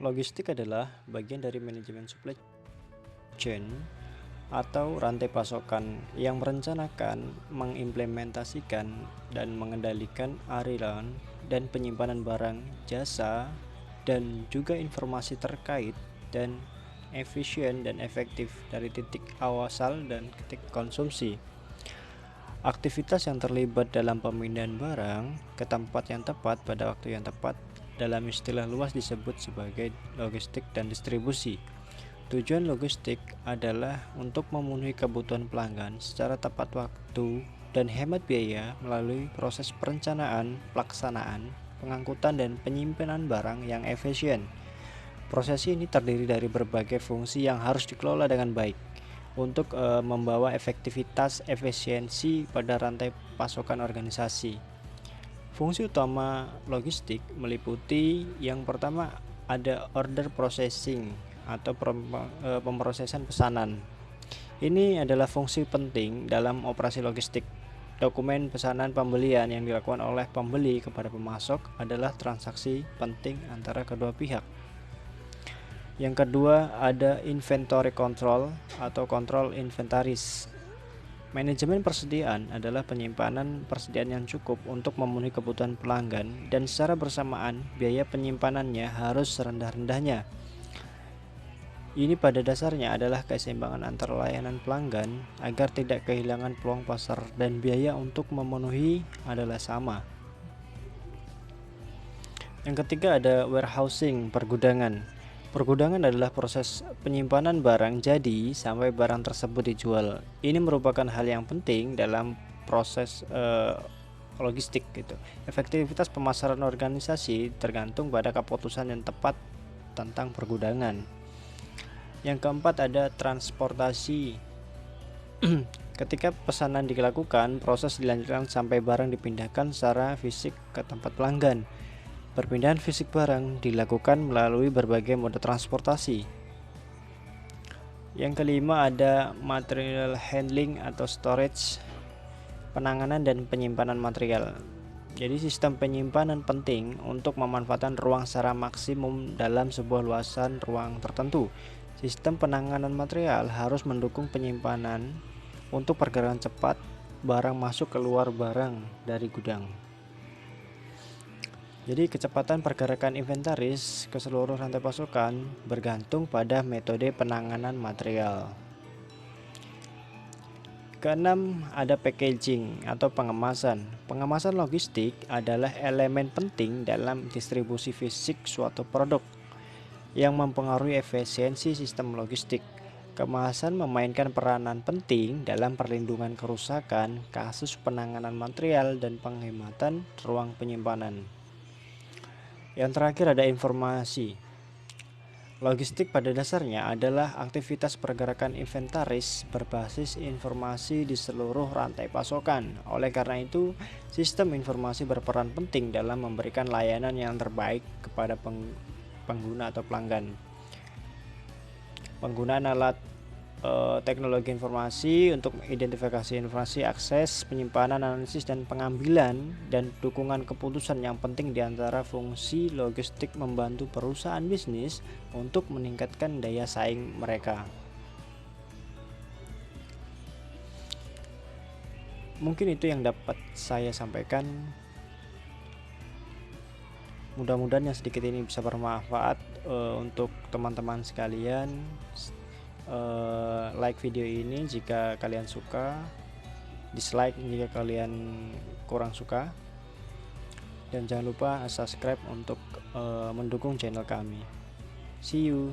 Logistik adalah bagian dari manajemen supply chain atau rantai pasokan yang merencanakan, mengimplementasikan, dan mengendalikan aliran dan penyimpanan barang, jasa, dan juga informasi terkait dan efisien dan efektif dari titik awal dan titik konsumsi. Aktivitas yang terlibat dalam pemindahan barang ke tempat yang tepat pada waktu yang tepat dalam istilah luas disebut sebagai logistik dan distribusi. Tujuan logistik adalah untuk memenuhi kebutuhan pelanggan secara tepat waktu dan hemat biaya melalui proses perencanaan, pelaksanaan, pengangkutan, dan penyimpanan barang yang efisien. Proses ini terdiri dari berbagai fungsi yang harus dikelola dengan baik untuk membawa efisiensi pada rantai pasokan organisasi. Fungsi utama logistik meliputi yang pertama ada order processing atau pemrosesan pesanan. Ini adalah fungsi penting dalam operasi logistik. Dokumen pesanan pembelian yang dilakukan oleh pembeli kepada pemasok adalah transaksi penting antara kedua pihak. Yang kedua ada inventory control atau kontrol inventaris. Manajemen persediaan adalah penyimpanan persediaan yang cukup untuk memenuhi kebutuhan pelanggan dan secara bersamaan biaya penyimpanannya harus serendah-rendahnya. Ini pada dasarnya adalah keseimbangan antara layanan pelanggan agar tidak kehilangan peluang pasar dan biaya untuk memenuhi adalah sama. Yang ketiga ada warehousing, pergudangan. Pergudangan adalah proses penyimpanan barang jadi sampai barang tersebut dijual. Ini merupakan hal yang penting dalam proses logistik gitu. Efektivitas pemasaran organisasi tergantung pada keputusan yang tepat tentang pergudangan. Yang keempat ada transportasi. Ketika pesanan dilakukan, proses dilanjutkan sampai barang dipindahkan secara fisik ke tempat pelanggan. Perpindahan fisik barang dilakukan melalui berbagai moda transportasi. Yang kelima ada material handling atau storage, penanganan dan penyimpanan material. Jadi sistem penyimpanan penting untuk memanfaatkan ruang secara maksimum dalam sebuah luasan ruang tertentu. Sistem penanganan material harus mendukung penyimpanan untuk pergerakan cepat barang masuk keluar barang dari gudang. Jadi kecepatan pergerakan inventaris ke seluruh rantai pasokan bergantung pada metode penanganan material. Keenam ada packaging atau pengemasan. Pengemasan logistik adalah elemen penting dalam distribusi fisik suatu produk yang mempengaruhi efisiensi sistem logistik. Kemasan memainkan peranan penting dalam perlindungan kerusakan, kasus penanganan material, dan penghematan ruang penyimpanan. Yang terakhir ada informasi. Logistik pada dasarnya adalah aktivitas pergerakan inventaris berbasis informasi di seluruh rantai pasokan. Oleh karena itu, sistem informasi berperan penting dalam memberikan layanan yang terbaik kepada pengguna atau pelanggan. Penggunaan alat teknologi informasi untuk identifikasi informasi, akses, penyimpanan, analisis, dan pengambilan dan dukungan keputusan yang penting di antara fungsi logistik membantu perusahaan bisnis untuk meningkatkan daya saing mereka. Mungkin itu yang dapat saya sampaikan. Mudah-mudahan yang sedikit ini bisa bermanfaat untuk teman-teman sekalian. Like video ini jika kalian suka, dislike jika kalian kurang suka, dan jangan lupa subscribe untuk mendukung channel kami. See you.